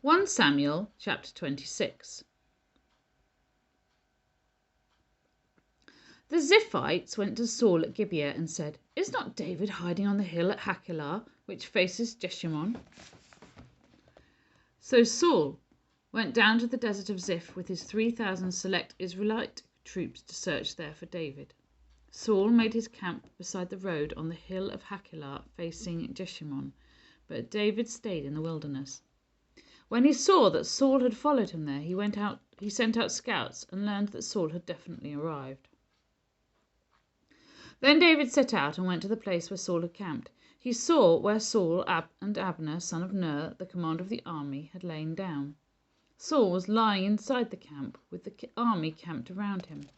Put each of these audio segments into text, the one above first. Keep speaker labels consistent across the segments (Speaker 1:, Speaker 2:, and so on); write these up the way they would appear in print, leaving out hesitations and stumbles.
Speaker 1: 1 Samuel chapter 26. The Ziphites went to Saul at Gibeah and said, "Is not David hiding on the hill at Hachilah, which faces Jeshimon?" So Saul went down to the desert of Ziph with his 3,000 select Israelite troops to search there for David. Saul made his camp beside the road on the hill of Hachilah facing Jeshimon, but David stayed in the wilderness. When he saw that Saul had followed him there, he sent out scouts and learned that Saul had definitely arrived. Then David set out and went to the place where Saul had camped. He saw where Saul and Abner, son of Ner, the commander of the army, had lain down. Saul was lying inside the camp, with the army camped around him.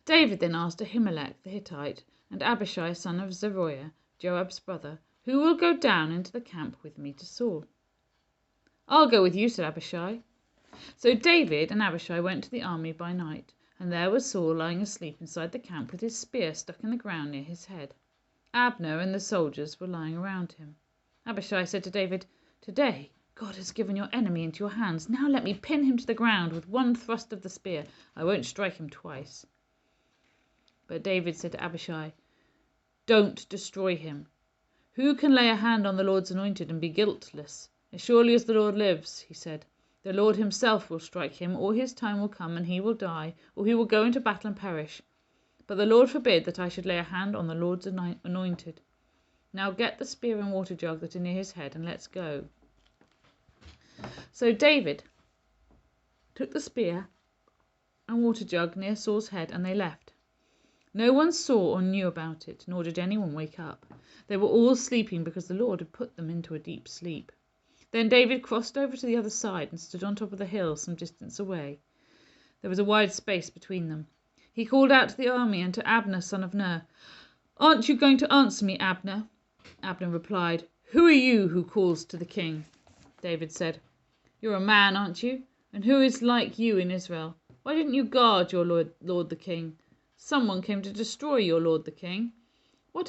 Speaker 1: David then asked Ahimelech the Hittite and Abishai, son of Zeruiah, Joab's brother, "Who will go down into the camp with me to Saul?" "I'll go with you," said Abishai. So David and Abishai went to the army by night, and there was Saul lying asleep inside the camp with his spear stuck in the ground near his head. Abner and the soldiers were lying around him. Abishai said to David, "Today God has given your enemy into your hands. Now let me pin him to the ground with one thrust of the spear. I won't strike him twice." But David said to Abishai, "Don't destroy him. Who can lay a hand on the Lord's anointed and be guiltless? As surely as the Lord lives," he said, "the Lord himself will strike him, or his time will come and he will die, or he will go into battle and perish. But the Lord forbid that I should lay a hand on the Lord's anointed. Now get the spear and water jug that are near his head, and let's go." So David took the spear and water jug near Saul's head, and they left. No one saw or knew about it, nor did anyone wake up. They were all sleeping because the Lord had put them into a deep sleep. Then David crossed over to the other side and stood on top of the hill some distance away. There was a wide space between them. He called out to the army and to Abner, son of Ner, "Aren't you going to answer me, Abner?" Abner replied, "Who are you who calls to the king?" David said, "You're a man, aren't you? And who is like you in Israel? Why didn't you guard your lord the king? Someone came to destroy your lord the king. What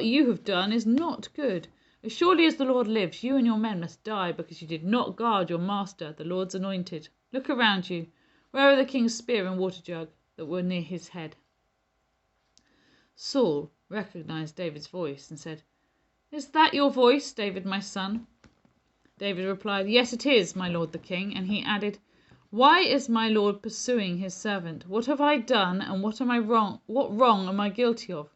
Speaker 1: you have done is not good. As surely as the Lord lives, you and your men must die because you did not guard your master, the Lord's anointed. Look around you. Where are the king's spear and water jug that were near his head?" Saul recognized David's voice and said, "Is that your voice, David, my son?" David replied, "Yes, it is, my lord the king." And he added, "Why is my lord pursuing his servant? What have I done, and what wrong am I guilty of?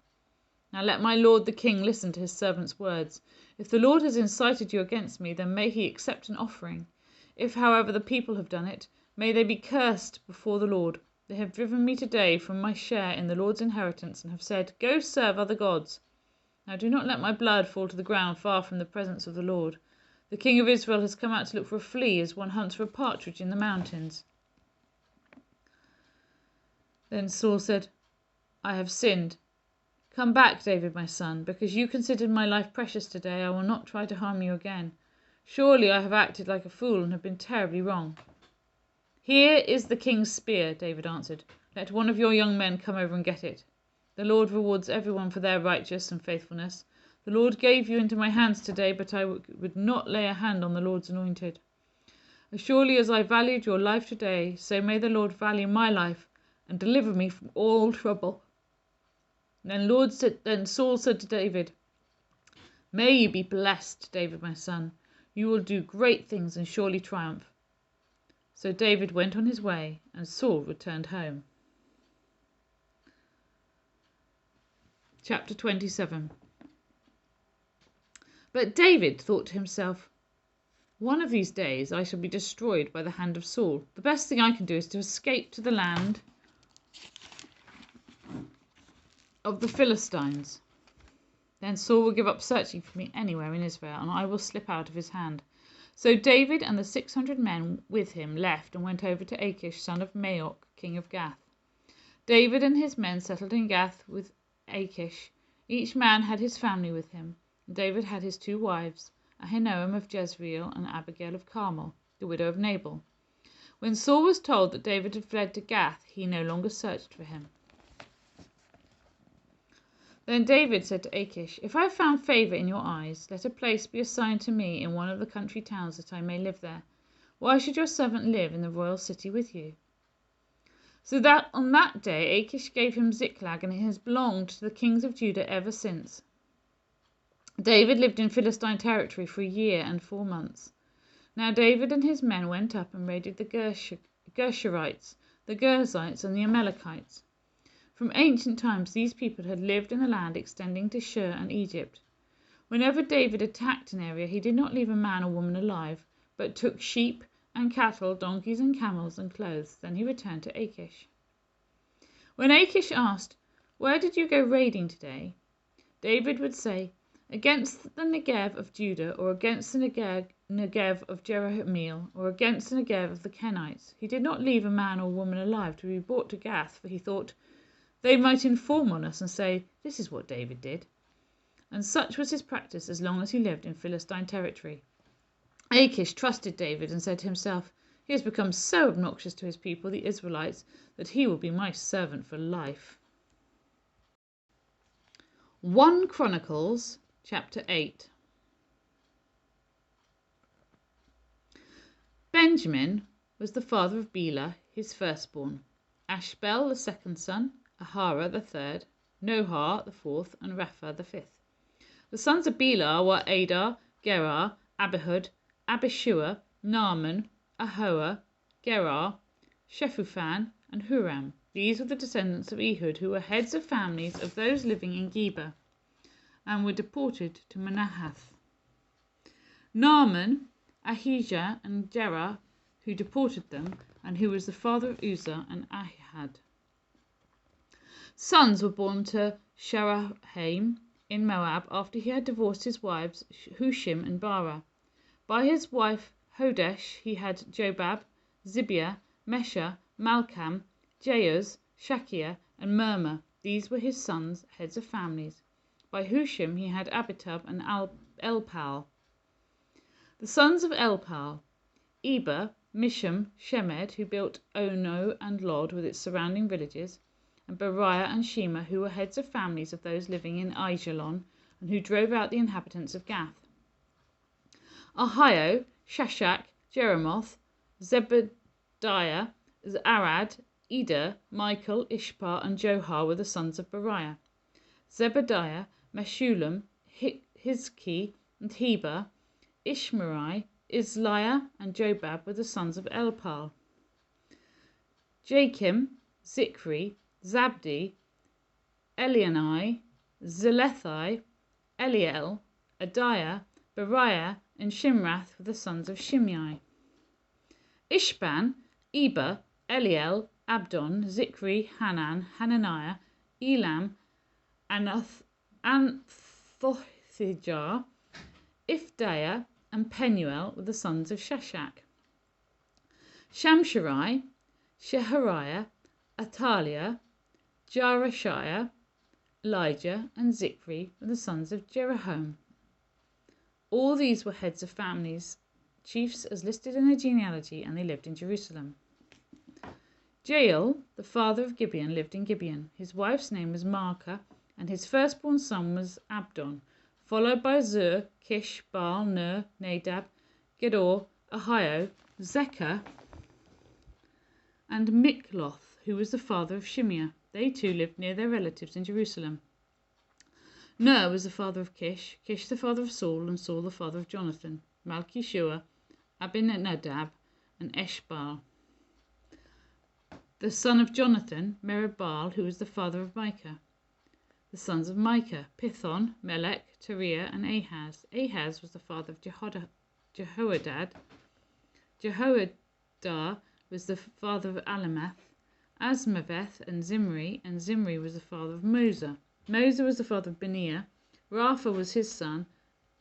Speaker 1: Now let my lord the king listen to his servant's words. If the Lord has incited you against me, then may he accept an offering. If, however, the people have done it, may they be cursed before the Lord. They have driven me today from my share in the Lord's inheritance, and have said, 'Go serve other gods.' Now do not let my blood fall to the ground far from the presence of the Lord. The king of Israel has come out to look for a flea as one hunts for a partridge in the mountains." Then Saul said, "I have sinned. Come back, David, my son. Because you considered my life precious today, I will not try to harm you again. Surely I have acted like a fool and have been terribly wrong." "Here is the king's spear," David answered. "Let one of your young men come over and get it. The Lord rewards everyone for their righteousness and faithfulness. The Lord gave you into my hands today, but I would not lay a hand on the Lord's anointed. As surely as I valued your life today, so may the Lord value my life and deliver me from all trouble." Then Saul said to David, "May you be blessed, David, my son. You will do great things and surely triumph." So David went on his way, and Saul returned home. Chapter 27. But David thought to himself, "One of these days I shall be destroyed by the hand of Saul. The best thing I can do is to escape to the land of the Philistines. Then Saul will give up searching for me anywhere in Israel, and I will slip out of his hand." So David and the 600 men with him left and went over to Achish, son of Maok, king of Gath. David and his men settled in Gath with Achish. Each man had his family with him. David had his 2 wives, Ahinoam of Jezreel and Abigail of Carmel, the widow of Nabal. When Saul was told that David had fled to Gath, he no longer searched for him. Then David said to Achish, "If I have found favour in your eyes, let a place be assigned to me in one of the country towns that I may live there. Why should your servant live in the royal city with you?" So that on that day Achish gave him Ziklag, and it has belonged to the kings of Judah ever since. David lived in Philistine territory for a year and 4 months. Now David and his men went up and raided the Gershurites, the Girzites, and the Amalekites. From ancient times these people had lived in a land extending to Shur and Egypt. Whenever David attacked an area, he did not leave a man or woman alive, but took sheep and cattle, donkeys and camels, and clothes. Then he returned to Achish. When Achish asked, "Where did you go raiding today?" David would say, "Against the Negev of Judah, or against the Negev of Jerahmeel, or against the Negev of the Kenites." He did not leave a man or woman alive to be brought to Gath, for he thought, they might inform on us and say, "This is what David did." And such was his practice as long as he lived in Philistine territory. Achish trusted David and said to himself, "He has become so obnoxious to his people, the Israelites, that he will be my servant for life." 1 Chronicles chapter 8. Benjamin was the father of Bela, his firstborn, Ashbel the second son, Ahara the third, Nohar the fourth, and Rapha the fifth. The sons of Bela were Adar, Gerar, Abihud, Abishua, Naaman, Ahoa, Gerar, Shephupan, and Huram. These were the descendants of Ehud, who were heads of families of those living in Geba, and were deported to Manahath. Naaman, Ahijah, and Jerah, who deported them, and who was the father of Uzzah and Ahihad. Sons were born to Sharahaim in Moab after he had divorced his wives Hushim and Bara. By his wife Hodesh he had Jobab, Zibiah, Mesha, Malcham, Jeuz, Shakir, and Mirma. These were his sons, heads of families. By Hushim he had Abitub and Elpal. The sons of Elpal: Eber, Misham, Shemed, who built Ono and Lod with its surrounding villages, and Beriah and Shema, who were heads of families of those living in Aijalon, and who drove out the inhabitants of Gath. Ahio, Shashak, Jeremoth, Zebediah, Arad, Eder, Michael, Ishpar, and Johar were the sons of Beriah. Zebediah, Meshullam, Hizki, and Heber, Ishmerai, Isliah, and Jobab were the sons of Elpal. Jakim, Zikri, Zabdi, Elionai, Zelethai, Eliel, Adiah, Beriah, and Shimrath were the sons of Shimei. Ishban, Eber, Eliel, Abdon, Zikri, Hanan, Hananiah, Elam, Anthothijah, Ifdaiah, and Penuel were the sons of Shashak. Shamsharai, Shehariah, Atalia, Jarashiah, Elijah, and Zikri were the sons of Jeroham. All these were heads of families, chiefs as listed in their genealogy, and they lived in Jerusalem. Jael, the father of Gibeon, lived in Gibeon. His wife's name was Maacah, and his firstborn son was Abdon, followed by Zur, Kish, Baal, Ner, Nadab, Gedor, Ahio, Zechah, and Mikloth, who was the father of Shimeah. They too lived near their relatives in Jerusalem. Ner was the father of Kish, Kish the father of Saul, and Saul the father of Jonathan, Malchishua, Abinadab, and Eshbaal. The son of Jonathan, Merib-Baal, who was the father of Micah. The sons of Micah: Pithon, Melech, Teriah, and Ahaz. Ahaz was the father of Jehoadad. Jehoadah was the father of Alameth, Asmaveth, and Zimri was the father of Mosa. Mosa was the father of Beniah. Rapha was his son,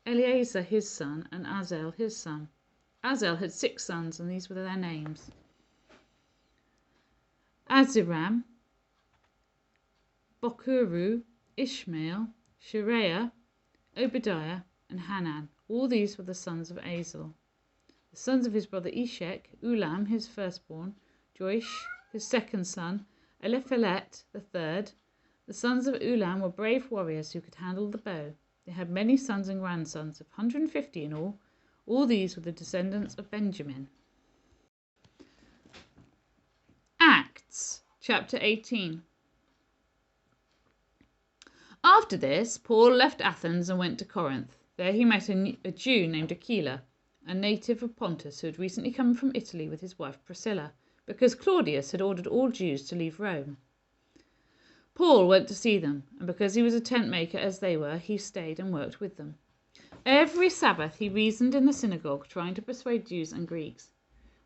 Speaker 1: Eleazar his son, and Azel his son. Azel had 6 sons, and these were their names: Aziram, Bochuru, Ishmael, Shereah, Obadiah, and Hanan. All these were the sons of Azel. The sons of his brother Eshek: Ulam his firstborn, Joish his second son, Eliphelet the third, The sons of Ulam were brave warriors who could handle the bow. They had many sons and grandsons, of 150 in all. All these were the descendants of Benjamin. Acts chapter 18. After this, Paul left Athens and went to Corinth. There he met a Jew named Aquila, a native of Pontus who had recently come from Italy with his wife Priscilla, because Claudius had ordered all Jews to leave Rome. Paul went to see them, and because he was a tent maker as they were, he stayed and worked with them. Every Sabbath he reasoned in the synagogue, trying to persuade Jews and Greeks.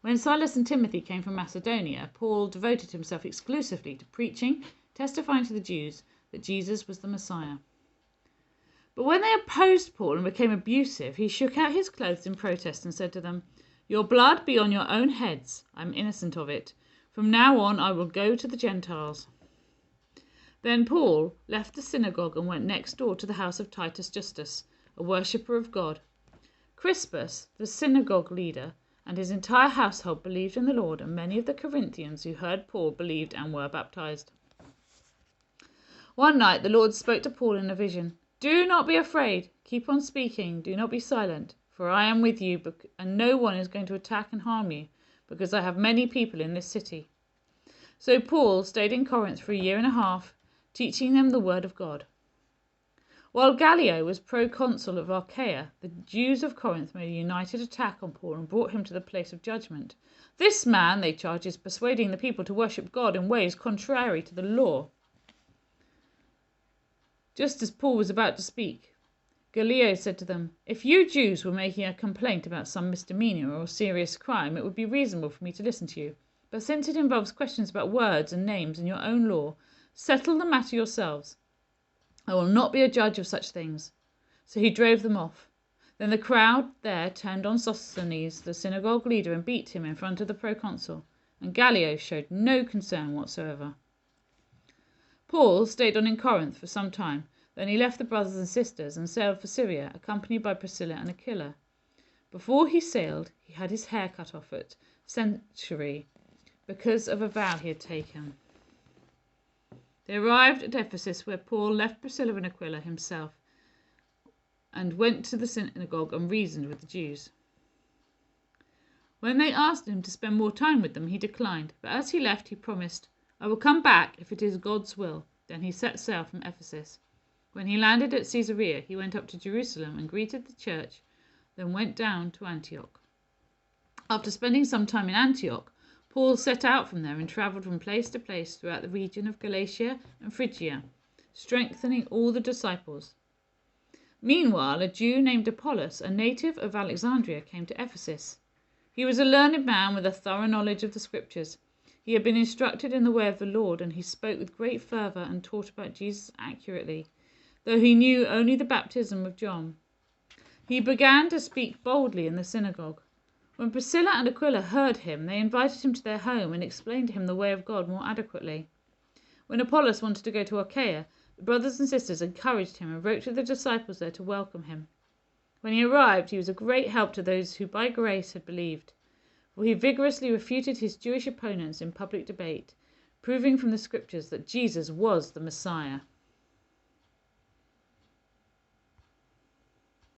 Speaker 1: When Silas and Timothy came from Macedonia, Paul devoted himself exclusively to preaching, testifying to the Jews that Jesus was the Messiah. But when they opposed Paul and became abusive, he shook out his clothes in protest and said to them, "Your blood be on your own heads. I am innocent of it. From now on I will go to the Gentiles." Then Paul left the synagogue and went next door to the house of Titus Justus, a worshipper of God. Crispus, the synagogue leader, and his entire household believed in the Lord, and many of the Corinthians who heard Paul believed and were baptized. One night the Lord spoke to Paul in a vision. "Do not be afraid. Keep on speaking. Do not be silent, for I am with you, and no one is going to attack and harm you, because I have many people in this city." So Paul stayed in Corinth for a year and a half, teaching them the word of God. While Gallio was proconsul of Achaia, the Jews of Corinth made a united attack on Paul and brought him to the place of judgment. "This man," they charged, "is persuading the people to worship God in ways contrary to the law." Just as Paul was about to speak, Gallio said to them, "If you Jews were making a complaint about some misdemeanor or serious crime, it would be reasonable for me to listen to you. But since it involves questions about words and names in your own law, settle the matter yourselves. I will not be a judge of such things." So he drove them off. Then the crowd there turned on Sosthenes, the synagogue leader, and beat him in front of the proconsul, and Gallio showed no concern whatsoever. Paul stayed on in Corinth for some time. Then he left the brothers and sisters and sailed for Syria, accompanied by Priscilla and Aquila. Before he sailed, he had his hair cut off at Cenchreae because of a vow he had taken. They arrived at Ephesus, where Paul left Priscilla and Aquila himself and went to the synagogue and reasoned with the Jews. When they asked him to spend more time with them, he declined, but as he left, he promised, "I will come back if it is God's will." Then he set sail from Ephesus. When he landed at Caesarea, he went up to Jerusalem and greeted the church, then went down to Antioch. After spending some time in Antioch, Paul set out from there and travelled from place to place throughout the region of Galatia and Phrygia, strengthening all the disciples. Meanwhile, a Jew named Apollos, a native of Alexandria, came to Ephesus. He was a learned man with a thorough knowledge of the Scriptures. He had been instructed in the way of the Lord, and he spoke with great fervour and taught about Jesus accurately, though he knew only the baptism of John. He began to speak boldly in the synagogue. When Priscilla and Aquila heard him, they invited him to their home and explained to him the way of God more adequately. When Apollos wanted to go to Achaia, the brothers and sisters encouraged him and wrote to the disciples there to welcome him. When he arrived, he was a great help to those who by grace had believed, for he vigorously refuted his Jewish opponents in public debate, proving from the Scriptures that Jesus was the Messiah.